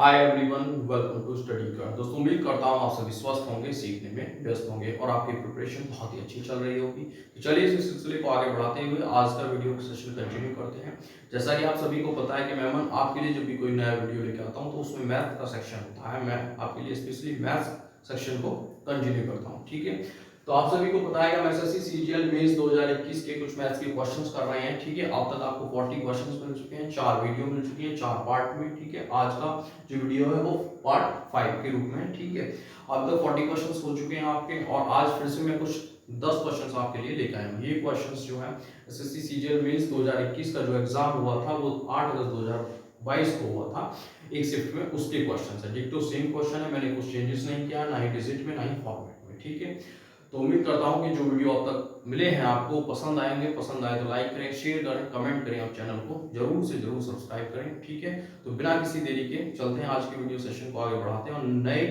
Hi everyone, welcome to study कर। दोस्तों उम्मीद करता हूँ आप सभी स्वस्थ होंगे, सीखने में व्यस्त होंगे और आपकी प्रिपरेशन बहुत ही अच्छी चल रही होगी। तो चलिए इस सिलसिले को आगे बढ़ाते हुए आज का वीडियो सेशन कंटिन्यू करते हैं। जैसा कि आप सभी को पता है कि मैं आपके लिए जब भी कोई नया वीडियो लेके आता हूँ तो उसमें मैथ का सेक्शन होता है। मैं आपके लिए स्पेशली मैथ सेक्शन को कंटिन्यू करता हूँ, ठीक है। तो आप सभी को पता है कि हम एसएससी सीजीएल मेंस 2021 के कुछ मैथ्स के क्वेश्चंस कर रहे हैं, ठीक है। अब तक आपको 40 क्वेश्चंस मिल चुके हैं, 4 वीडियो मिल चुकी है, 4 पार्ट में, ठीक है। आज का जो वीडियो है वो पार्ट 5 के रूप में है, ठीक है। अब तक 40 क्वेश्चंस हो चुके हैं आपके और आज फिर से मैं कुछ 10 क्वेश्चंस आपके लिए लेकर आया हूं। ये क्वेश्चंस जो है एसएससी सीजीएल मेंस 2021 का जो एग्जाम हुआ था वो 8 अगस्त 2022 को हुआ था एक शिफ्ट में, उसके क्वेश्चंस है। डिक्टो सेम क्वेश्चन है, मैंने कुछ चेंजेस नहीं किया, ना ही डिजिट में ना ही फॉर्मेट में, ठीक है। तो उम्मीद करता हूं कि जो वीडियो अब तक मिले हैं आपको पसंद आएंगे। पसंद आए तो लाइक करें, शेयर करें, कमेंट करें और चैनल को जरूर से जरूर सब्सक्राइब करें, ठीक है। तो बिना किसी देरी के चलते हैं आज के वीडियो सेशन को आगे बढ़ाते हैं और नए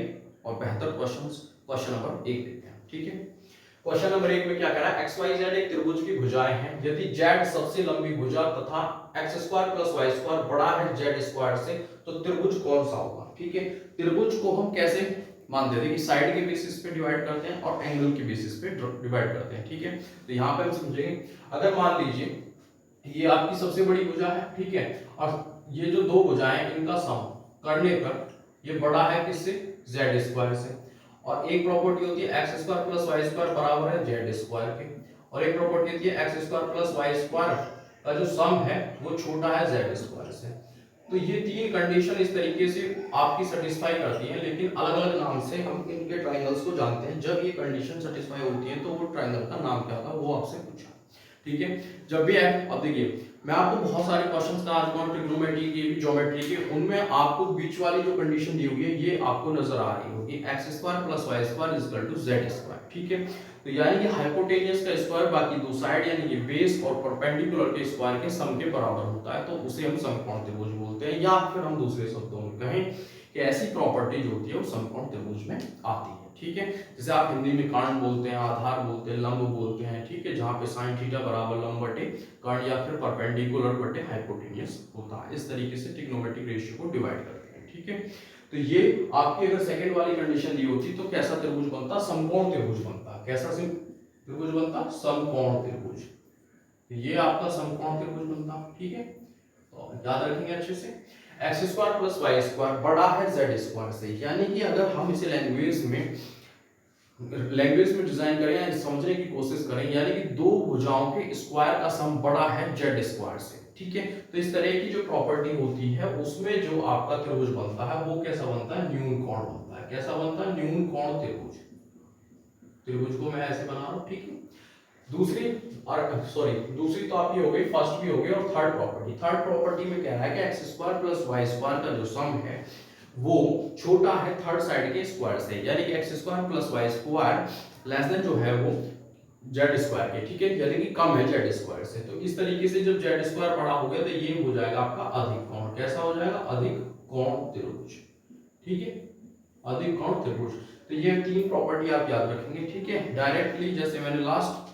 और बेहतर क्वेश्चन नंबर 1 देखते हैं, ठीक है। क्वेश्चन नंबर 1 में क्या कह रहा है, एक्स वाई जेड एक त्रिभुज की भुजाएं हैं। यदि जेड सबसे लंबी भुजा तथा x square plus y square बड़ा है जेड स्क्वायर से तो त्रिभुज कौन सा होगा, ठीक है। त्रिभुज को हम कैसे मान देते हैं कि साइड के बेसिस पे डिवाइड करते हैं और एंगल के बेसिस पे डिवाइड करते हैं, ठीक है। तो यहाँ पे हम समझेंगे, अगर मान लीजिए ये आपकी सबसे बड़ी भुजा है, ठीक है, और ये जो दो भुजाएं हैं इनका सम करने पर ये बड़ा है किससे, जेड स्क्वायर से। और एक प्रॉपर्टी होती है x square plus y square बराबर है जेड स्क्वायर के, और एक प्रॉपर्टी होती है x square plus y square का जो सम है वो छोटा है जेड स्क्वायर से। तो ये तीन कंडीशन इस तरीके से आपकी सेटिस्फाई करती हैं, लेकिन अलग अलग नाम से हम इनके ट्रायंगल्स को जानते हैं। जब ये कंडीशन सेटिस्फाई होती है तो वो ट्रायंगल का नाम क्या था वो आपसे पूछा, ठीक है। जब भी है, अब देखिए मैं आपको बहुत सारे क्वेश्चंस का आज कौन ट्रिग्नोमेट्री की, ज्योमेट्री के, उनमें आपको बीच वाली जो कंडीशन दी हुई है ये आपको नजर आ रही होगी, x square plus y square is equal to z square, ठीक है। तो यानी कि हाइपोटेनियस का स्क्वायर बाकी दो साइड यानी कि बेस और परपेंडिकुलर के स्क्वायर के सम के बराबर होता है, तो उसे हम समकोण त्रिभुज बोलते हैं। या फिर हम दूसरे शब्दों में कहें कि ऐसी प्रॉपर्टी जो होती है वो समकोण त्रिभुज में आती है, ठीक है। जैसे आप हिंदी में कर्ण बोलते हैं, आधार बोलते हैं, लंब बोलते हैं, ठीक है, जहां पे sin थीटा बराबर लंब बटे कर्ण या फिर परपेंडिकुलर बटे हाइपोटेनियस होता है। इस तरीके से ट्रिग्नोमेट्रिक रेशियो को डिवाइड करते हैं, ठीक है। तो ये आपकी अगर सेकंड वाली कंडीशन दी होती तो कैसा त्रिभुज बनता, समकोण त्रिभुज बनता। कैसा त्रिभुज बनता, समकोण त्रिभुज। ये आपका समकोण त्रिभुज बनता, ठीक है। तो याद रखेंगे अच्छे से, x square plus y square बड़ा है जेड स्क्वायर से, यानी कि अगर हम इसे लैंग्वेज में डिजाइन करें या समझने की कोशिश करें, यानी कि दो भुजाओं के स्क्वायर का सम बड़ा है जेड स्क्वायर से, ठीक है। तो इस तरह की जो प्रॉपर्टी होती है उसमें जो आपका त्रिभुज बनता है वो कैसा बनता है, न्यून कोण बनता है। कैसा बनता है, न्यून कोण त्रिभुज। त्रिभुज को मैं ऐसे बना रहा हूं, ठीक है। दूसरी तो आपकी हो गई, फर्स्ट भी हो गई, और थर्ड प्रॉपर्टी में कह रहा है कि x square plus y square का जो सम है वो छोटा है थर्ड साइड के स्क्वायर से, यानी कि x square plus y square less than जो है वो जेड स्क्वायर के, ठीक है, यानी कि कम है जेड स्क्वायर से। तो इस तरीके से जब जेड स्क्वायर बड़ा हो गया तो ये हो जाएगा आपका अधिक कोण। कैसा हो जाएगा, अधिक कोण त्रिभुज, ठीक है, अधिक कोण त्रिभुज। तो ये तीन प्रॉपर्टी आप याद रखेंगे, ठीक है। डायरेक्टली जैसे मैंने लास्ट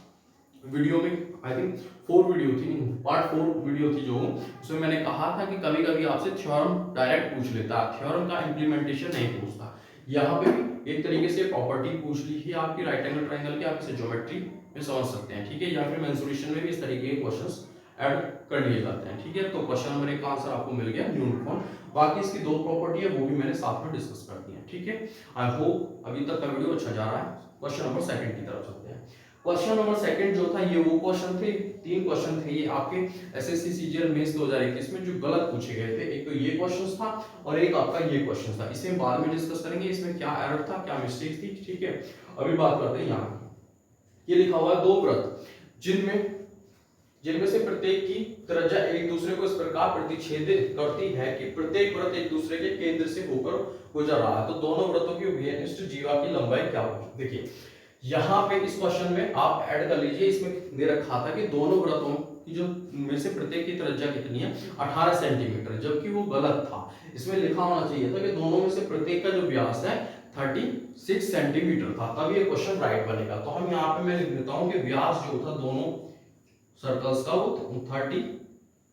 वीडियो में आई थिंक 4 वीडियो थी, पार्ट 4 वीडियो थी जो, उसमें मैंने कहा था कि कभी कभी आपसे थ्योरम डायरेक्ट पूछ लेता है, थ्योरम का इंप्लीमेंटेशन नहीं पूछता। यहाँ पे भी एक तरीके से प्रॉपर्टी पूछ ली है आपकी राइट एंगल ट्रायंगल की, आप इसे ज्योमेट्री में समझ सकते हैं, ठीक है। या फिर मेंसुरेशन में भी इस तरीके के क्वेश्चंस ऐड कर लिए जाते हैं, ठीक है। तो क्वेश्चन नंबर 1 का आंसर आपको मिल गया, न्यून कोण। बाकी इसकी दो प्रॉपर्टी है वो भी मैंने साथ में डिस्कस कर दी है, ठीक है। आई होप अभी तक का वीडियो अच्छा जा रहा है। क्वेश्चन नंबर 2 की तरफ चलते हैं। क्वेश्चन नंबर 2 जो था ये वो क्वेश्चन थे, 3 क्वेश्चन थे ये आपके एसएससी सीजीएल मेंस 2021 में जो गलत पूछे गए थे। एक तो ये क्वेश्चन था और एक आपका ये क्वेश्चन था, इसे बाद में डिस्कस करेंगे इसमें क्या एरर था, क्या मिस्टेक थी, ठीक है। अभी बात करते हैं यहाँ की। ये लिखा हुआ है दो वृत्त जिनमें से प्रत्येक की त्रिज्या एक दूसरे को इस प्रकार प्रतिच्छेदित करती है कि प्रत्येक वृत्त एक दूसरे के केंद्र से होकर गुजर रहा है। तो दोनों वृत्तों की अभिनिष्ट जीवा की लंबाई क्या होगी। देखिए यहाँ पे इस क्वेश्चन में आप ऐड कर लीजिए, इसमें दे रखा था कि दोनों वृत्तों की जो में से प्रत्येक की त्रिज्या कितनी है, 18 सेंटीमीटर, जबकि वो गलत था। इसमें लिखा होना चाहिए था कि दोनों में से प्रत्येक का जो व्यास है 36 सेंटीमीटर था, तब ये क्वेश्चन राइट बनेगा। तो हम यहाँ पे मैं लिख देता हूँ कि व्यास जो था दोनों सर्कल्स का वो 36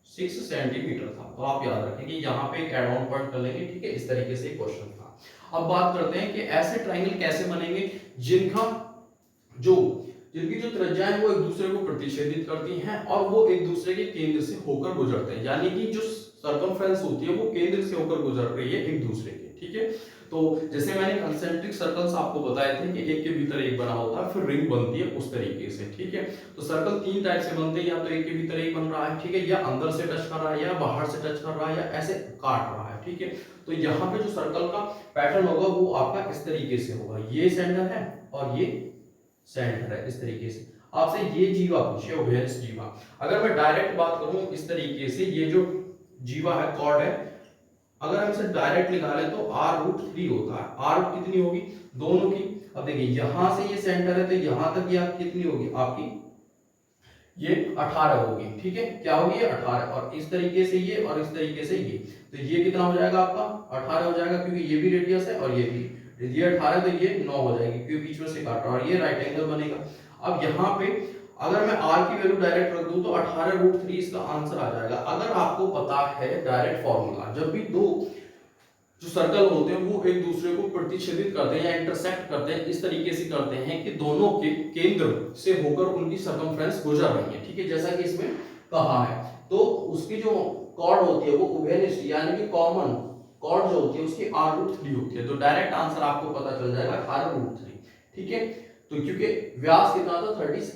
6 सेंटीमीटर था। तो आप याद रखें कि यहाँ पे एक एड ऑन पॉइंट कर लेंगे, ठीक है। इस तरीके से क्वेश्चन था। अब बात करते हैं कि ऐसे ट्रायंगल कैसे बनेंगे जिनका जो जिनकी जो त्रिज्या है वो एक दूसरे को प्रतिच्छेदित करती हैं और वो एक दूसरे के केंद्र से होकर गुजरते हैं, यानी कि जो सर्कमफ्रेंस होती है वो केंद्र से होकर गुजर रही है एक दूसरे के, ठीक है। तो जैसे मैंने कंसेंट्रिक सर्कल्स आपको बताए थे कि एक के भीतर एक बना होता है, फिर रिंग बनती है उस तरीके से, ठीक है। तो सर्कल तीन टाइप से बनते हैं, या तो एक के भीतर एक बन रहा है, ठीक है, या अंदर से टच कर रहा है, या बाहर से टच कर रहा है, या ऐसे काट रहा है, ठीक है। तो यहाँ पे जो सर्कल का पैटर्न होगा वो आपका इस तरीके से होगा, ये सेंटर है और ये सेंटर है, इस तरीके से। आपसे ये जीवा पूछे, ओवेन्स जीवा। अगर मैं डायरेक्ट बात करूं इस तरीके से, ये जो जीवा है, कॉर्ड है, अगर हम इसे डायरेक्ट निकालें तो r√3 होता है। r कितनी होगी दोनों की? अब देखिए यहां से ये सेंटर है तो यहां तक ये कितनी होगी आपकी? ये 18 होगी, ठीक है। क्या होगी? ये 18। और इस तरीके से ये और इस तरीके से ये, तो ये कितना हो जाएगा आपका? 18 हो जाएगा, क्योंकि ये भी रेडियस है और ये भी। ये 18 तो ये 9 हो जाएगी, क्योंकि बीच में से काट रहा है, और ये राइट एंगल बनेगा। अब यहाँ पे अगर मैं r की वैल्यू डायरेक्ट रख दूं तो 18√3 इसका आंसर आ जाएगा। अगर आपको पता है डायरेक्ट फॉर्मूला, जब भी दो जो सर्कल होते हैं वो एक दूसरे को प्रतिच्छेदित करते हैं या इंटरसेक्ट करते हैं, इस तरीके से करते हैं कि दोनों के केंद्र से होकर उनकी सर्कमफ्रेंस गुजर रही है, ठीक है, जैसा कि इसमें कहा है। तो उसकी जो कॉर्ड होती है वो उभयनिष्ठ यानी कि कॉमन कॉर्ड जो होती है उसकी r√3 होती है। तो डायरेक्ट आंसर आपको पता चल जाएगा r√3, ठीक है। तो क्योंकि व्यास कितना था 36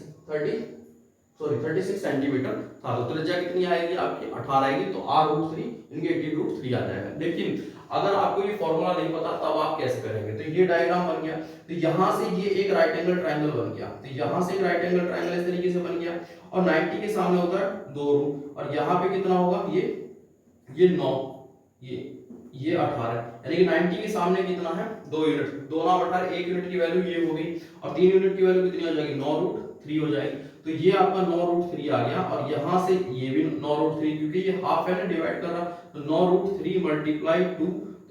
सेंटीमीटर था, तो त्रिज्या कितनी आएगी आपकी? 18 आएगी। तो r√3 इनके 18√3 आ जाएगा। लेकिन अगर आपको ये फॉर्मूला नहीं पता तब आप कैसे करेंगे? तो ये डायग्राम बन गया, तो यहां से ये एक राइट एंगल ट्रायंगल बन गया, तो यहां से एक राइट एंगल ट्रायंगल इस तरीके से बन गया, और 90 के सामने होता है 2 रूट, और यहाँ पे कितना होगा? ये 9, ये 18, यानी कि 90 के सामने कितना है? 2 यूनिट। 2 9 18, 1 यूनिट की वैल्यू ये हो गई, और 3 यूनिट की वैल्यू कितनी हो जाएगी? 9√3 हो जाएगी। तो ये आपका 9√3 आ गया, और यहां से ये भी 9√3, क्योंकि ये हाफ है ना, डिवाइड कर रहा, तो 9√3 मल्टीप्लाई 2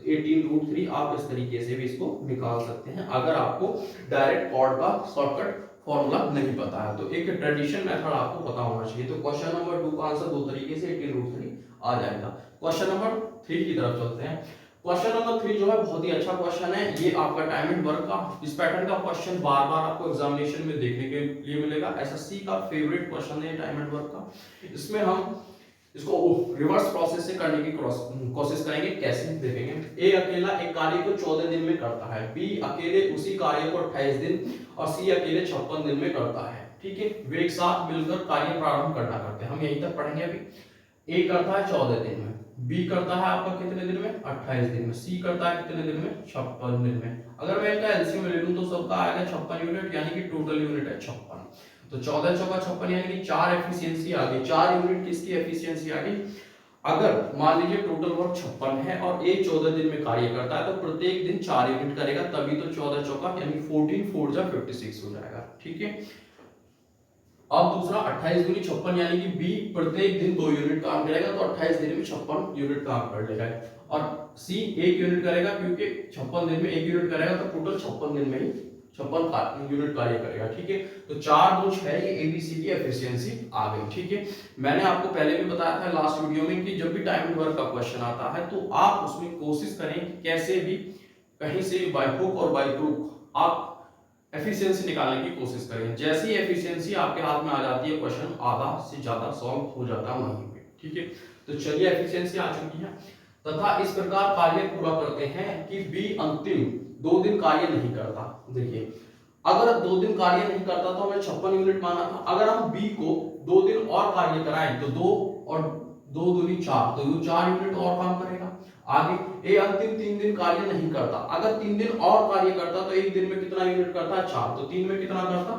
18√3। आप इस तरीके से भी इसको निकाल सकते हैं अगर आपको डायरेक्ट कॉर्ड का शॉर्टकट फॉर्मूला नहीं पता है। तो एक ट्रेडिशन मेथड आपको पता होना चाहिए। तो क्वेश्चन नंबर 2 का आंसर दो तरीके से 18√3 आ जाएगा। क्वेश्चन नंबर 3 की तरफ चलते हैं। क्वेश्चन नंबर 3 जो है बहुत ही अच्छा क्वेश्चन है। ये आपका टाइम एंड वर्क का इस पैटर्न का क्वेश्चन बार बार आपको एग्जामिनेशन में देखने के लिए मिलेगा। एसएससी का फेवरेट क्वेश्चन है टाइम एंड वर्क का। इसमें हम इसको रिवर्स प्रोसेस से करने की कोशिश करेंगे। कैसे देखेंगे? ए अकेला एक कार्य को 14 दिन में करता है, बी अकेले उसी कार्य को 28 दिन, और सी अकेले 56 दिन में करता है, ठीक है। वे एक साथ मिलकर कार्य प्रारंभ करना करते हैं। हम यहीं तक पढ़ेंगे अभी। ए करता है 14 दिन में, बी करता है आपका कितने दिन में? 28 दिन में, सी करता है कितने दिन में? 56 दिन में। अगर मैं इनका एलसीएम ले लूं तो सबका आएगा 56 यूनिट, यानी कि टोटल यूनिट है 56। तो 14 चौका 56, यानी कि 4 एफिशिएंसी आ गई। 4 यूनिट किसकी एफिशिएंसी आ गई? अगर मान लीजिए टोटल वर्क 56 है और ए 14 दिन में कार्य करता है तो प्रत्येक दिन 4 यूनिट करेगा, तभी तो 14 चौका यानी 14 4 जा 56 हो जाएगा, ठीक है। अब दूसरा 28 दूनी 56, यानी कि बी प्रत्येक दिन 2 यूनिट काम करेगा, तो 28 दिन में 56 यूनिट काम कर लेगा। और सी 1 यूनिट करेगा, क्योंकि 56 दिन में 1 यूनिट करेगा तो टोटल 56 दिन में ही 56 यूनिट कार्य करेगा, ठीक है। तो 4 2 6 ये एबीसी की एफिशिएंसी आ गई, ठीक है। मैंने आपको पहले भी बताया था लास्ट वीडियो में कि जब भी टाइम एंड वर्क का क्वेश्चन आता है तो आप उसमें कोशिश करें कि कैसे भी कहीं से बाय हुक और बाय क्रूक आप एफिशिएंसी निकालने की कोशिश करें। जैसी एफिशिएंसी आपके हाथ में आ जाती है, क्वेश्चन आधा से ज्यादा सॉल्व हो जाता है वहीं पे, ठीक है। तो चलिए एफिशिएंसी आ चुकी है, तथा इस प्रकार कार्य पूरा करते हैं कि बी अंतिम 2 दिन कार्य नहीं करता। देखिए अगर 2 दिन कार्य नहीं करता तो हमें 56 यूनिट माना था। अगर हम बी को 2 दिन और कार्य कराएं तो 2 और 2 दूनी 4, तो 4 यूनिट और काम करेगा। आगे ए अंतिम 3 दिन कार्य नहीं करता। अगर 3 दिन और कार्य करता तो एक दिन में कितना यूनिट करता है? 4, तो 3 में कितना करता?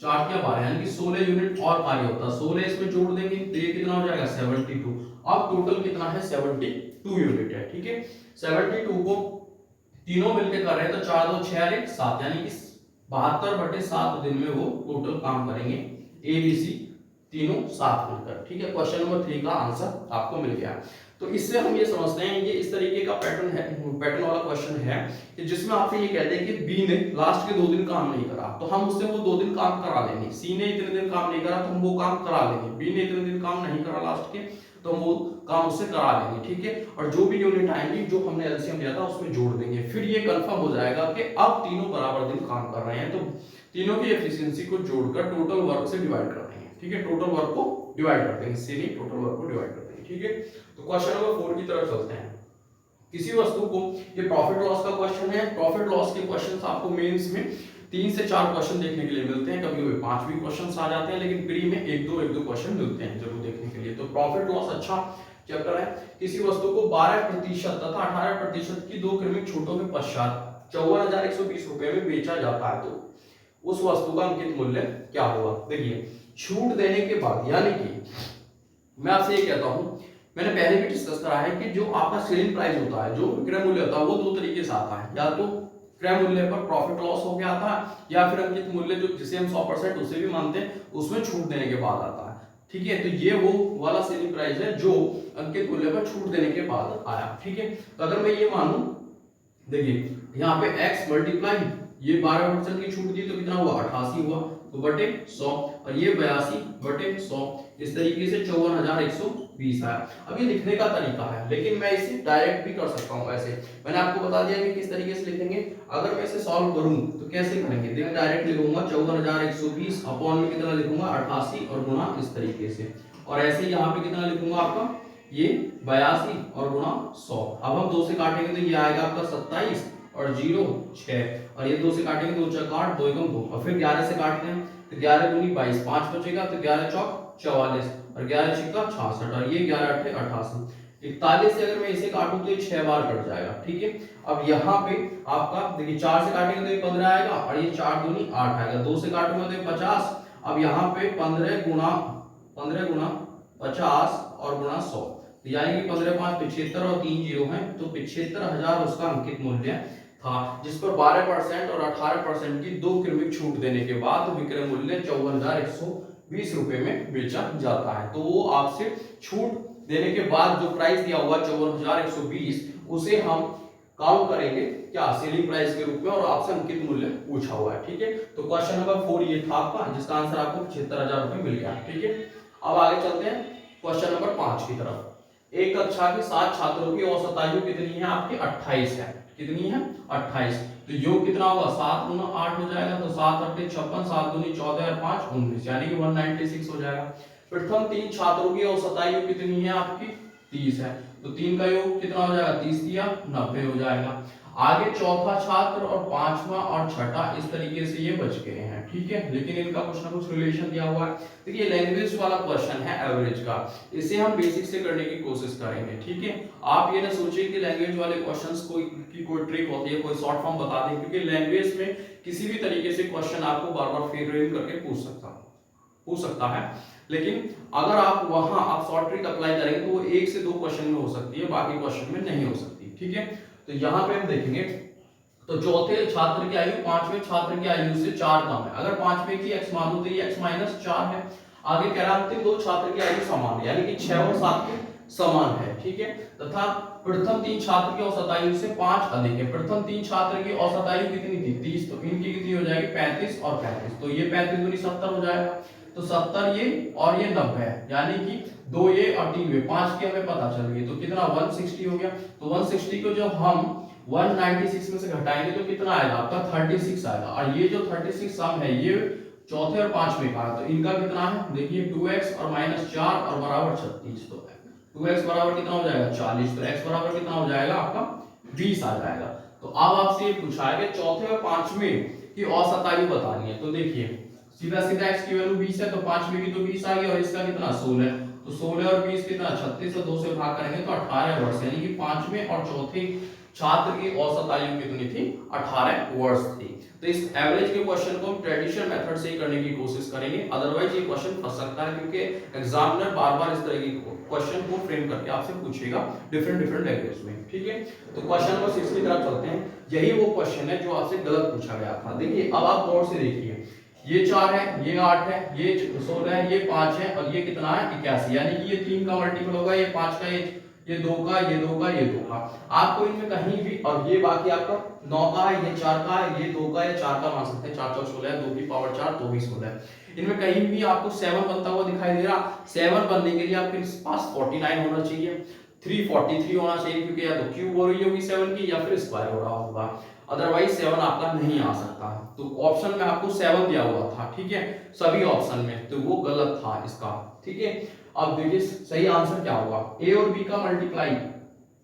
4 क्या 12, यानी कि 16 यूनिट और कार्य होता। 16 इसमें जोड़ देंगे तो ये कितना हो जाएगा? 72। अब टोटल कितना है? 72 यूनिट है, ठीक है। 72 को तीनों मिलकर कर रहे हैं तो 4 2 6 और 1 7, यानी कि 72/7 दिन में वो टोटल काम करेंगे ए बी सी तीनों साथ मिलकर, ठीक है। क्वेश्चन नंबर 3 का आंसर आपको मिल गया। तो इससे हम ये समझते हैं ये इस तरीके का पैटर्न है, पैटर्न वाला क्वेश्चन है कि जिसमें आपसे ये कहते हैं कि बी ने लास्ट के 2 दिन काम नहीं करा तो हम उससे वो 2 दिन काम करा लेंगे। सी ने इतने दिन काम नहीं करा तो हम वो काम करा लेंगे। बी ने इतने दिन काम नहीं करा लास्ट के तो हम वो काम उससे करा लेंगे, ठीक है। और जो भी यूनिट आएंगी जो हमने एलसीएम लिया था उसमें जोड़ देंगे। फिर ये कंफर्म हो जाएगा कि अब तीनों बराबर दिन काम कर रहे हैं, तो तीनों की एफिशिएंसी को जोड़कर टोटल वर्क से डिवाइड कर देंगे, ठीक है। टोटल वर्क को डिवाइड कर देंगे, इससे नहीं टोटल वर्क को डिवाइड कर देंगे, ठीक है। तो क्वेश्चन नंबर 4 की तरफ चलते हैं। किसी वस्तु को, ये प्रॉफिट लॉस का क्वेश्चन है। प्रॉफिट लॉस के क्वेश्चंस आपको मेंस में 3 से 4 क्वेश्चन देखने के लिए मिलते हैं, कभी कभी 5 भी क्वेश्चंस आ जाते हैं, लेकिन प्री में 1-2 क्वेश्चन मिलते हैं जरूर देखने के लिए। तो प्रॉफिट लॉस अच्छा चैप्टर है। किसी वस्तु को 12% तथा 18% की 2 क्रमिक छूटों के पश्चात 54,120 रुपए में बेचा जाता है तो उस वस्तु का अंकित मूल्य क्या होगा। देखिए छूट देने के बाद, यानी कि मैं आपसे ये कहता हूं, मैंने पहले भी डिस्कस करा है कि जो आपका सेलिंग प्राइस होता है, जो विक्रय मूल्य होता है, वो 2 तरीके से आता है। या तो क्रय मूल्य पर प्रॉफिट लॉस हो गया आता है, या फिर अंकित मूल्य जो जिसे हम 100% उसे भी मानते हैं, उसमें छूट देने के बाद आता है, ठीक है। तो ये वो वाला सेलिंग प्राइस है जो अंकित मूल्य पर छूट देने के बाद आया, ठीक है। तो अगर मैं ये मानूं, देखिए यहाँ पे x मल्टीप्लाई ये 12% की छूट दी तो कितना हुआ 88 हुआ, तो बटे 100, और ये 82 बटे 100, इस तरीके से 54,120 आया। अब ये लिखने का तरीका है, लेकिन मैं इसे डायरेक्ट भी कर सकता हूँ। ऐसे मैंने आपको बता दिया कि किस तरीके से लिखेंगे। अगर मैं इसे सॉल्व करूं तो कैसे करेंगे, देखिए डायरेक्ट लिखूंगा 54,120 अपॉन में कितना लिखूंगा 88 और गुणा इस तरीके से, और ऐसे यहाँ पे कितना लिखूंगा आपका ये 82 और गुणा 100। अब हम 2 से काटेंगे तो ये आएगा आपका 27 और 0 6, और ये 2 से काटेंगे 2 चौक 8 2 एकम 2, और फिर 11 से काटते हैं तो 11 दूनी 22 5 बचेगा, तो 11 चौक 44 और 11 छिक्का 66, और ये 11 अट्ठे 88। 41 से अगर मैं इसे काटूं तो ये 6 बार कट जाएगा, ठीक है। अब यहाँ पे आपका देखिए 4 से काटेंगे तो ये 15 आएगा, और ये 4 दूनी 8 आएगा। 2 से काटूंगा तो ये 50। अब यहाँ पे 15 गुना 50 और गुणा 100, यानी कि 15 5 75 और 3 जीरो हैं, तो 75,000 उसका अंकित मूल्य था, जिस पर 12% और 18% की 2 क्रमिक छूट देने के बाद विक्रय मूल्य 54,120 रुपए में बेचा जाता है। तो वो आपसे छूट देने के बाद जो प्राइस दिया हुआ 54,120 उसे हम काउंट करेंगे क्या सेलिंग प्राइस के रूप में, और आपसे अंकित मूल्य पूछा हुआ है, ठीक है। तो क्वेश्चन नंबर 4 ये था आपका, जिसका आंसर आपको 75,000 रुपए मिल गया, ठीक है। अब आगे चलते हैं क्वेश्चन नंबर 5 की तरफ। एक कक्षा के 7 छात्रों की औसत आयु कितनी है आपकी 28 है, कितनी है 28। तो योग कितना होगा 7 गुना 8 हो जाएगा, तो 7 अट्ठे 56 7 दूनी 14 और 5 19, यानी कि 196 हो जाएगा। प्रथम 3 छात्रों की औसत आयु कितनी है आपकी 30 है, तो 3 का योग कितना हो जाएगा 30 दिया 90 हो जाएगा। आगे चौथा छात्र और 5वां और छठा इस तरीके से ये बच गए हैं, ठीक है, लेकिन इनका कुछ ना कुछ रिलेशन दिया हुआ है। देखिए लैंग्वेज वाला क्वेश्चन है एवरेज का, इसे हम बेसिक से करने की कोशिश करेंगे, ठीक है। आप ये ना सोचिए कि लैंग्वेज वाले क्वेश्चंस कोई ट्रिक होती है, कोई शॉर्ट फॉर्म बता दें, क्योंकि लैंग्वेज में किसी भी तरीके से क्वेश्चन आपको बार बार फेर करके पूछ सकता है, लेकिन अगर आप वहां आप शॉर्ट ट्रिक अप्लाई करेंगे तो वो 1 से 2 क्वेश्चन में हो सकती है, बाकी क्वेश्चन में नहीं हो सकती, ठीक है। तो यहाँ पे हम देखेंगे तो चौथे छात्र की आयु 5वें छात्र की आयु से 4 कम है। अगर 5वें की x मानूं तो ये x माइनस 4 है। आगे कह रहा अंतिम 2 छात्र की आयु समान है, यानी कि 6 और 7 के समान है, ठीक है। तथा प्रथम 3 छात्र की औसत आयु से 5 अधिक है। प्रथम 3 छात्र की औसत आयु कितनी थी 30, तो इनकी कितनी हो जाएगी 35 और 35, तो ये 35 दूनी 70 हो जाएगा, तो 70 ये और ये 90 है, यानी कि 2 ये और 3 ये 5 की हमें पता चल गई, तो कितना 160 हो गया। तो 160 को जब हम 196 में से घटाएंगे तो कितना आएगा आपका 36 आएगा, और ये जो 36 सम है ये चौथे और 5वें का, तो इनका कितना है देखिए 2x और -4 और बराबर 36, तो 2x बराबर कितना हो जाएगा 40, तो x बराबर कितना हो जाएगा आपका 20 आ जाएगा। तो अब आपसे ये पूछा है कि चौथे और 5वें की औसत आयु बतानी है, तो देखिए सीधा सीधा x की वैल्यू 20 है, तो 5वें की तो 20 आ गई, और इसका कितना 16, तो 16 और 20 कितना 36, और 2 से भाग करेंगे तो 18 वर्ष, यानी कि 5वें और चौथे छात्र की औसत आयु कितनी थी 18 वर्ष थी। तो इस एवरेज के क्वेश्चन को हम ट्रेडिशनल मेथड से ही करने की कोशिश करेंगे, अदरवाइज ये क्वेश्चन फंस सकता है, क्योंकि एग्जामिनर बार बार इस तरह के क्वेश्चन को फ्रेम करके आपसे पूछेगा डिफरेंट लैंग्वेज में, ठीक है। तो क्वेश्चन नंबर 6 की तरफ चलते हैं। यही वो क्वेश्चन है जो आपसे गलत पूछा गया था। देखिए अब आप गौर से देखिए, ये 4 है, ये 8 है, ये 16 है, ये 5 है, और ये कितना है 81, यानी कि ये 3 का मल्टीपल होगा, ये 5 का, ये ये 2 का, ये 2 का, ये 2 का। आपको इनमें कहीं भी, और ये बाकी आपका 9 का है, ये 4 का है, ये 2 का है, 4 का मान सकते हैं, 4 4 16 है, 2 की पावर 4 तो भी 16 है। इनमें कहीं भी आपको 7 बनता हुआ दिखाई दे रहा, 7 बनने के लिए आपके पास 49 होना चाहिए, 343 होना चाहिए, क्योंकि या तो क्यूब हो रही होगी 7 की या फिर स्क्वायर हो रहा होगा, अदरवाइज 7 आपका नहीं आ सकता। तो ऑप्शन में आपको 7 दिया हुआ था, ठीक है, सभी ऑप्शन में, तो वो गलत था इसका, ठीक है। अब देखिए सही आंसर क्या होगा, ए और बी का मल्टीप्लाई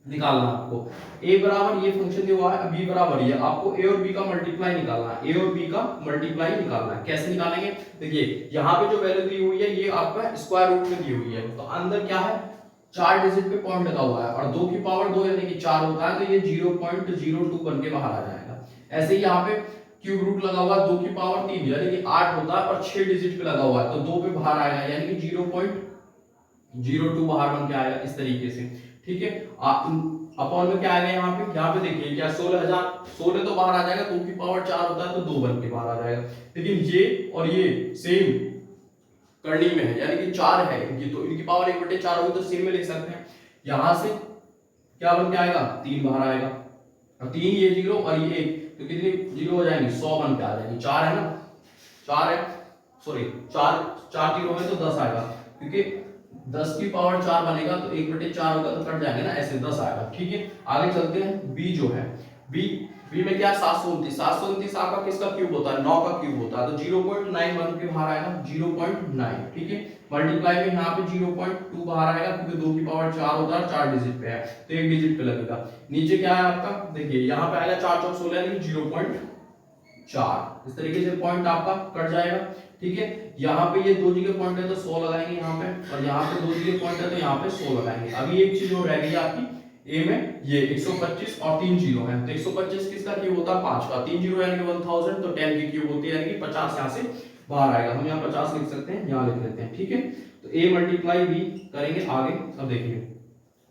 निकालना आपको। a बराबर ये फंक्शन दिया हुआ है, b बराबर ये, आपको a और b का मल्टीप्लाई निकालना है, a और b का मल्टीप्लाई निकालना है। कैसे निकालेंगे, देखिए यहाँ पे जो वैल्यू दी हुई है ये आपका स्क्वायर रूट में दी हुई है, तो अंदर क्या है 4 डिजिट पे पॉइंट लगा हुआ है, और 2 की पावर 2 यानी कि 4 होता है, तो ये 0.02 बन के बाहर आ जाएगा। ऐसे ही यहाँ पे क्यूब रूट लगा हुआ है, 2 की पावर 3 यानी कि 8 होता है, और 6 डिजिट पे लगा हुआ है, तो 2 पे बाहर आएगा, यानी कि 0.02 बाहर बन के आएगा इस तरीके से, ठीक है। अपॉन में क्या आएगा यहाँ पे देखिए क्या 16,000, 16 तो बाहर आ जाएगा, 2 की पावर 4 होता है, तो 2 बन के बाहर आ जाएगा। लेकिन ये और ये सेम करनी में है, यानी कि 4 है इनकी, तो इनकी पावर 1/4 होगी, तो सेम में लिख सकते हैं। यहां से क्या बन के आएगा 3 बाहर आएगा, और 3 ये 0 और ये 1, तो कितनी 0 हो जाएंगी 100 बन के आ जाएंगी। 4 है ना, 4 है, सॉरी 4 4 0 है तो 10 आएगा, क्योंकि 10 की पावर 4 बनेगा तो 1/4 होगा, तो कट जाएंगे ना, ऐसे 10 आएगा, ठीक है। आगे चलते हैं, बी जो है, बी में क्या 729, 729 आपका किसका क्यूब होता है, 9 का क्यूब होता है, तो 0.9 बन के बाहर आएगा, 0.9, ठीक है। मल्टीप्लाई में यहाँ पे 0.2 बाहर आएगा, क्योंकि 2 की पावर 4 होता है, 4 डिजिट पे है, तो 1 डिजिट पे लगेगा। नीचे क्या है आपका, देखिए यहाँ पे आएगा 4 4 16 यानी 0.4, इस तरीके से पॉइंट आपका कट जाएगा, ठीक है। यहाँ पे ये 2 जगह पॉइंट है तो 100 लगाएंगे यहाँ पे, और यहाँ पे 2 जगह पॉइंट है तो यहाँ पे 100 लगाएंगे। अभी एक चीज और रह गई आपकी ए में, ये 125 और 3 जीरो है, तो 125 किसका क्यूब होता है 5 का, 3 जीरो यानी कि 1000, तो 10 की क्यूब होती है, यानी कि 50 यहाँ से बाहर आएगा, हम यहाँ 50 लिख सकते हैं, यहाँ लिख लेते हैं, ठीक है। तो a मल्टीप्लाई b करेंगे आगे। अब देखिए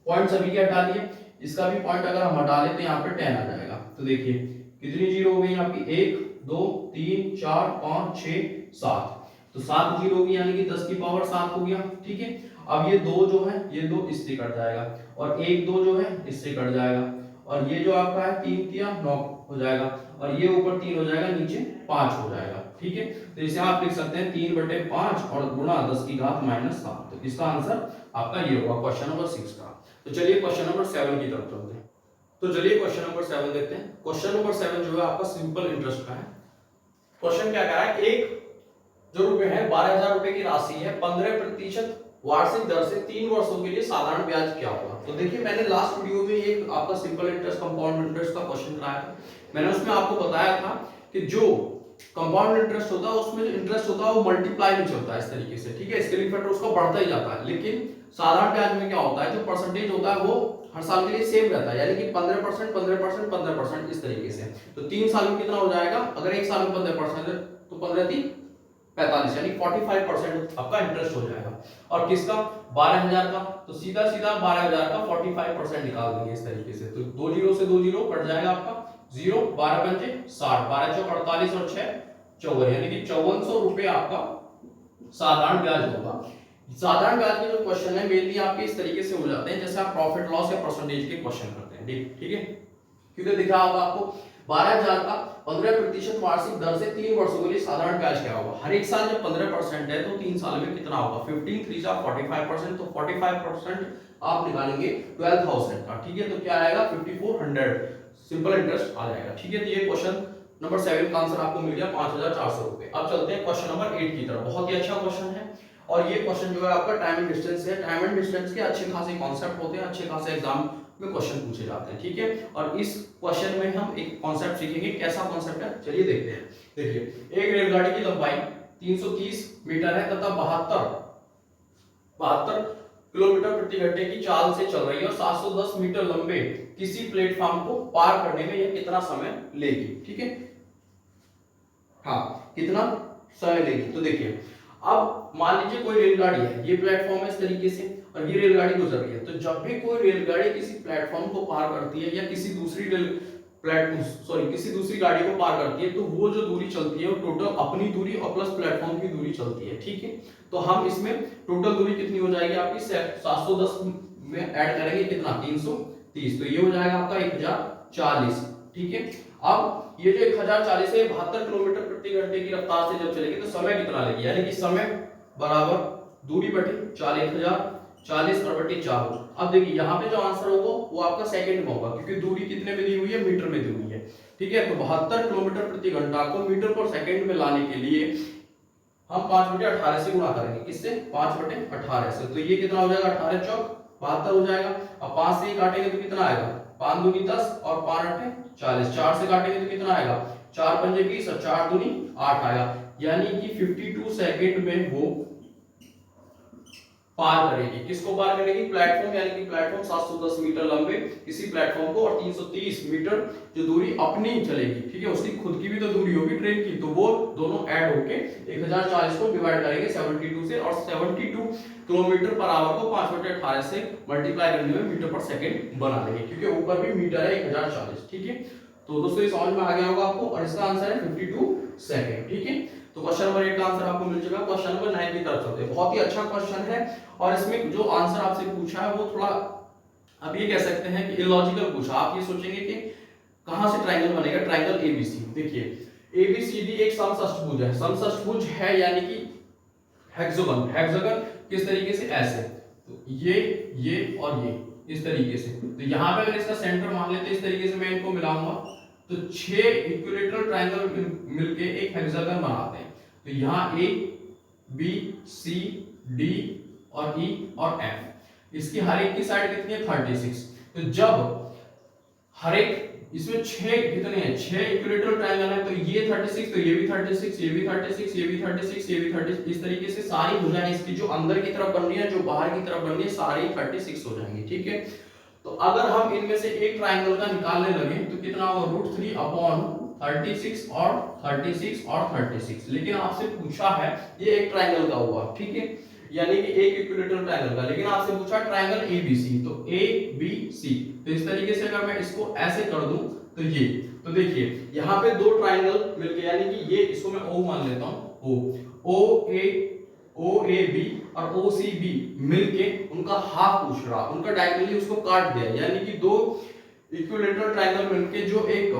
पॉइंट सभी के हटा लिए, इसका भी पॉइंट अगर हम हटा लेते हैं यहाँ पे 10 आ जाएगा, तो देखिए कितनी जीरो हो गई आपकी, 1 2 3 4 5 6 7, तो 7 जीरो होगी, यानी कि 10 की पावर 7 हो गया, ठीक है। अब ये 2 जो है, ये 2 इससे कट जाएगा, और 1 2 जो है इससे कट जाएगा, और ये जो आपका है 3 3 9 हो जाएगा, और ये ऊपर 3 हो जाएगा, नीचे 5 हो जाएगा, ठीक है। तो इसे आप लिख सकते हैं 3/5 और गुणा 10 की घात -7, तो इसका आंसर आपका ये होगा क्वेश्चन नंबर 6 का। तो चलिए क्वेश्चन नंबर 7 की तरफ चलते हैं। तो चलिए क्वेश्चन नंबर 7 देखते हैं। क्वेश्चन नंबर 7 जो है आपका सिंपल इंटरेस्ट का है। क्वेश्चन क्या कह रहा है, एक जो रुपए है 12,000 रुपए की राशि है, 15% वार्षिक दर से 3 वर्षों के लिए साधारण ब्याज क्या होगा। तो देखिए मैंने लास्ट वीडियो में एक आपका सिंपल इंटरेस्ट कंपाउंड इंटरेस्ट का क्वेश्चन कराया था, मैंने उसमें आपको बताया था कि जो कंपाउंड इंटरेस्ट होता है उसमें जो इंटरेस्ट होता है वो मल्टीप्लाई में चलता है इस तरीके से, ठीक है, स्केलिंग फैक्टर उसका बढ़ता ही जाता है। लेकिन साधारण ब्याज में क्या होता है, जो परसेंटेज होता है वो हर साल के लिए सेम रहता है, यानी कि 15% 15% 15% इस तरीके से। तो 3 साल में कितना हो जाएगा, अगर एक साल में 15% है तो 15 3 45, यानी 45% आपका इंटरेस्ट हो जाएगा। और किसका 12,000 का, तो सीधा सीधा 12,000 का 45% निकाल देंगे इस तरीके से, तो 2 जीरो से 2 जीरो कट जाएगा आपका 0, 12 पंजे 60, 12 चौक 48 और 6 54, यानी कि 5400 रुपए आपका साधारण ब्याज होगा। साधारण ब्याज के जो क्वेश्चन है मेनली आपके इस तरीके से हो जाते हैं जैसे आप प्रॉफिट लॉस या परसेंटेज के क्वेश्चन करते हैं, ठीक है। क्योंकि दिखा होगा आपको 12,000 का 15% वार्षिक दर से 3 वर्षों के लिए साधारण ब्याज क्या होगा। हर एक साल जब 15% है तो 3 साल में कितना होगा, 15 3 जा 45%, तो 45% आप निकालेंगे 12,000 का, ठीक है। तो क्या आएगा 5400 सिंपल इंटरेस्ट आ जाएगा, ठीक है। तो ये क्वेश्चन नंबर 7 का आंसर आपको मिल गया 5,400 रुपए। अब चलते हैं क्वेश्चन नंबर 8 की तरफ। बहुत ही अच्छा क्वेश्चन है, और ये क्वेश्चन जो है आपका टाइम एंड डिस्टेंस है। टाइम एंड डिस्टेंस के अच्छे खासे कॉन्सेप्ट होते हैं, अच्छे खासे एग्जाम में क्वेश्चन पूछे जाते हैं, ठीक है। और इस क्वेश्चन में हम एक कॉन्सेप्ट सीखेंगे, कैसा कॉन्सेप्ट है चलिए देखते हैं। देखिए एक रेलगाड़ी की लंबाई 330 मीटर है तथा 72 किलोमीटर प्रति घंटे की चाल से चल रही है, और 710 मीटर लंबे किसी प्लेटफॉर्म को पार करने में यह कितना समय लेगी, ठीक है। हाँ कितना समय लेगी, तो देखिए अब मान लीजिए कोई रेलगाड़ी है, ये प्लेटफॉर्म है इस तरीके से, और ये रेलगाड़ी गुजर रही है। तो जब भी कोई रेलगाड़ी किसी प्लेटफॉर्म को पार करती है या किसी दूसरी किसी दूसरी गाड़ी को पार करती है, तो वो जो दूरी चलती है वो टोटल अपनी दूरी और प्लस प्लेटफॉर्म की दूरी चलती है, ठीक है। तो हम इसमें टोटल दूरी कितनी हो जाएगी आपकी 710 में ऐड करेंगे कितना 330, तो ये हो जाएगा आपका 1040। ठीक है, अब ये जो 1040 है 72 किलोमीटर प्रति घंटे की रफ्तार से जब चलेगी तो समय कितना लगेगा, यानी कि समय बराबर दूरी बटे 40 और बटे 4। अब देखिए यहाँ पे जो आंसर होगा वो आपका सेकंड में होगा, क्योंकि दूरी कितने में दी हुई है, मीटर में दी हुई है। ठीक है, तो 72 किलोमीटर प्रति घंटा को मीटर पर सेकंड में लाने के लिए हम 5/18 से गुणा करेंगे, किससे 5/18 से, तो ये कितना हो जाएगा 18 चौक 72 हो जाएगा। अब 5 से ही काटेंगे तो कितना आएगा, 5 दूनी 10 और 5 8 40, 4 से काटेंगे तो कितना आएगा 4 पंजे 20 और 4 दूनी 8 आएगा, यानी कि 52 सेकंड में वो पार करेगी। किसको पार करेगी, प्लेटफॉर्म, यानी कि प्लेटफॉर्म 710 मीटर लंबे किसी प्लेटफॉर्म को, और 330 मीटर जो दूरी अपनी चलेगी। ठीक है, उसकी खुद की भी तो दूरी होगी ट्रेन की, तो वो दोनों ऐड होके 1040 को डिवाइड करेंगे 72 से, और 72 किलोमीटर पर आवर को 5/18 से मल्टीप्लाई करने में मीटर पर सेकंड बना लेंगे, क्योंकि ऊपर भी मीटर है 1040। ठीक है, तो दोस्तों ये समझ में आ गया होगा आपको, और इसका आंसर है 52 सेकंड। ठीक है, तो क्वेश्चन नंबर 8 का आंसर आपको मिल चुका है। क्वेश्चन नंबर 9 की तरफ चलते हैं। बहुत ही अच्छा क्वेश्चन है, और इसमें जो आंसर आपसे पूछा है वो थोड़ा अब ये कह सकते हैं कि इलॉजिकल पूछा। आप ये सोचेंगे कि कहां से ट्रायंगल बनेगा, ट्रायंगल एबीसी। देखिए एबीसीडी एक समषष्टभुज है, समषष्टभुज है यानी कि हेक्सागन, हेक्सागन किस तरीके से, ऐसे, तो ये और ये इस तरीके से, तो यहां पे अगर इसका सेंटर मान लेते इस तरीके से मैं इनको मिलाऊंगा तो 6 इक्विलेटरल ट्रायंगल मिलके एक हेक्सागन बनाते हैं। तो यहाँ ए बी सी डी और ई और एफ, इसकी हर एक की साइड कितनी है 36। तो जब हर एक इसमें 6 कितने हैं, 6 इक्विलेटरल ट्रायंगल है, तो ये 36, तो ये भी 36, ये भी 36, ये भी 36, ये भी 36, इस तरीके से सारी भुजाएं इसकी जो अंदर की तरफ बन रही है जो बाहर की तरफ बन रही है सारी 36 हो जाएंगी। ठीक है, तो अगर हम इनमें से एक ट्रायंगल का निकालने लगे तो कितना होगा √3/36 और 36 और 36, लेकिन आपसे पूछा है ये एक ट्रायंगल का हुआ। ठीक है, यानी कि एक इक्विलेटरल ट्रायंगल का, लेकिन आपसे पूछा ट्रायंगल एबीसी, तो ए बी सी, तो इस तरीके से अगर मैं इसको ऐसे कर दूं तो ये, तो देखिए यहाँ पे दो ट्रायंगल मिलके, यानी कि ये इसको मैं ओ मान लेता हूं, ओ ए बी और ओ सी बी मिलके उनका हाफ पूछ रहा, उनका डायगोनली उसको काट दिया, यानी कि दो इक्विलेटरल ट्रायंगल मिलके जो एक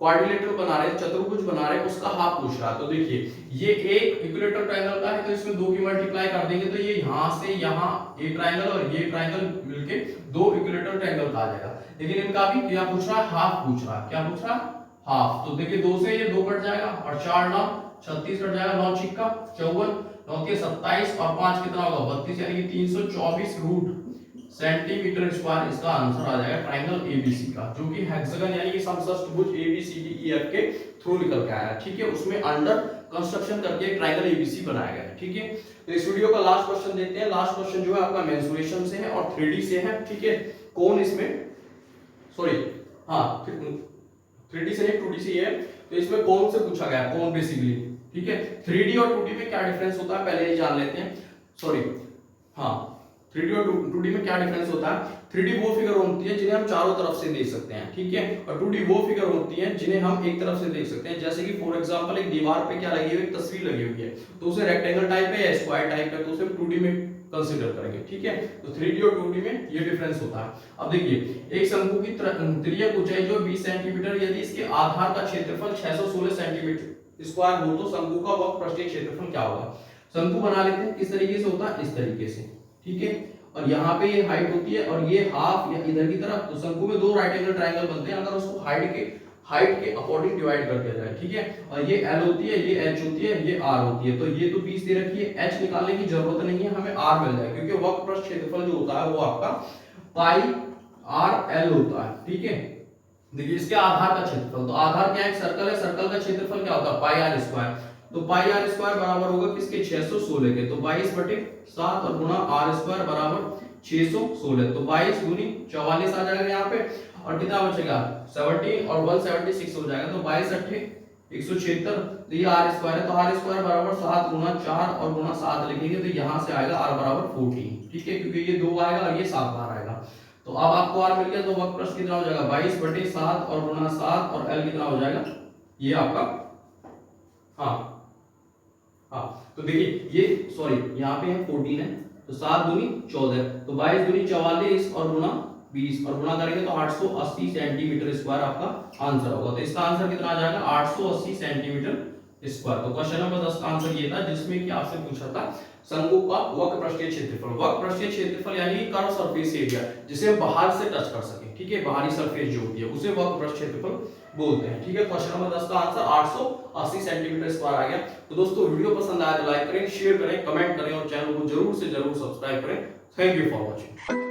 क्वाड्रिलेटरल बना रहे, चतुर्भुज बना रहे, उसका हाफ पूछ रहा। तो देखिए ये एक इक्विलेटरल ट्रायंगल का है, तो इसमें 2 की मल्टीप्लाई कर देंगे तो ये यहां से यहां ये ट्रायंगल और ये ट्रायंगल मिलके 2 इक्विलेटरल ट्रायंगल का आ जाएगा। लेकिन इनका भी क्या पूछ रहा है, हाफ पूछ रहा है। क्या पूछ रहा है, हाफ। तो देखिए 2 से ये 2 कट जाएगा और 4 9 36 कट जाएगा, 9 छिक्का 54, 9 के 27 और 5 कितना होगा 32, यानी कि 324 रूट सेंटीमीटर स्क्वायर इसका आंसर आ जाएगा ट्रायंगल एबीसी का, जो कि हेक्सागन यानी कि समषष्टभुज एबीसीडीईएफ के थ्रू निकल के आया। ठीक है, उसमें अंडर कंस्ट्रक्शन करके ट्रायंगल एबीसी बनाया गया है। ठीक है, तो इस वीडियो का लास्ट क्वेश्चन देखते हैं। लास्ट क्वेश्चन जो है आपका मेंसुरेशन से है और 3D से है। ठीक है, कौन इसमें सॉरी हाँ 3D से है 2D से है, तो इसमें कौन से पूछा गया है, कौन बेसिकली। ठीक है, 3D और 2D में क्या डिफरेंस होता है पहले ये जान लेते हैं। सॉरी हाँ 3D और 2D में क्या डिफरेंस होता है। 3D वो फिगर होती है जिन्हें हम चारों तरफ से देख सकते हैं। ठीक है, और 2D वो फिगर होती है जिन्हें हम एक तरफ से देख सकते हैं। जैसे कि फॉर एग्जांपल एक दीवार पे क्या लगी हुई है, तस्वीर लगी हुई है, तो उसे रेक्टेंगल टाइप है या स्क्वायर टाइप है, तो उसे 2D में कंसीडर करेंगे। ठीक है, तो 3D और 2D में ये डिफरेंस होता है। अब देखिए एक शंकु की त्रिज्या ऊंचाई जो 20 सेंटीमीटर, यदि इसके आधार का क्षेत्रफल 616 सेंटीमीटर स्क्वायर हो तो शंकु का वक्र पृष्ठीय क्षेत्रफल क्या होगा। शंकु बना लेते हैं, किस तरीके से होता है, इस तरीके से। ठीक है, और यहाँ पे ये हाइट होती है और ये हाफ या इधर की तरफ, तो शंकु में 2 राइट एंगल ट्रायंगल बनते हैं अगर उसको हाइट के अकॉर्डिंग डिवाइड कर दिया जाए। ठीक है, और ये L होती है, ये H होती है, ये R होती है, तो ये तो 20 दे रखी है, H निकालने की जरूरत नहीं है, हमें R मिल जाएगा, क्योंकि वक्र पृष्ठ क्षेत्रफल जो होता है वो आपका पाई R L होता है। ठीक है, देखिए इसके आधार का क्षेत्रफल, तो आधार क्या है, सर्कल है, सर्कल का क्षेत्रफल क्या होता है पाई R स्क्वायर, तो पाई R स्क्वायर बराबर होगा किसके 616 के, तो 22/7 और गुणा R स्क्वायर बराबर 616, तो 22 गुनी 44 आ जाएगा यहाँ पे, और कितना बचेगा 17 और 176 हो जाएगा, तो 22 8 176, तो ये R स्क्वायर है, तो R स्क्वायर बराबर 7 गुना 4 और गुना 7 लिखेंगे, तो यहाँ से आएगा R बराबर 14। ठीक है, क्योंकि ये 2 आएगा और ये 7 बार आएगा, तो अब आपको R मिल गया, तो वक्र पृष्ठ कितना हो जाएगा 22/7 और गुना 7 और L कितना हो जाएगा ये आपका हाँ, तो देखिए ये सॉरी यहाँ पे है 14 है, तो 7 दूनी 14, तो 22 दूनी 44 और गुना 20 और गुना करेंगे तो 880 सेंटीमीटर स्क्वायर आपका आंसर होगा। तो इसका आंसर कितना आ जाएगा 880 सेंटीमीटर स्क्वायर। तो क्वेश्चन नंबर 10 का आंसर ये था जिसमें कि आपसे पूछा था शंकु का वक्र पृष्ठीय क्षेत्रफल। वक्र पृष्ठीय क्षेत्रफल यानी कर्व सरफेस एरिया जिसे हम बाहर से टच कर सके, ठीक है, बाहरी सरफेस जो होती है उसे वक्र पृष्ठ क्षेत्रफल बोलते हैं, ठीक है। क्वेश्चन नंबर 10 का आंसर 880 सेंटीमीटर स्क्वायर आ गया। तो दोस्तों वीडियो पसंद आया तो लाइक करें, शेयर करें, कमेंट करें और चैनल को जरूर से जरूर सब्सक्राइब करें। Thank you for watching.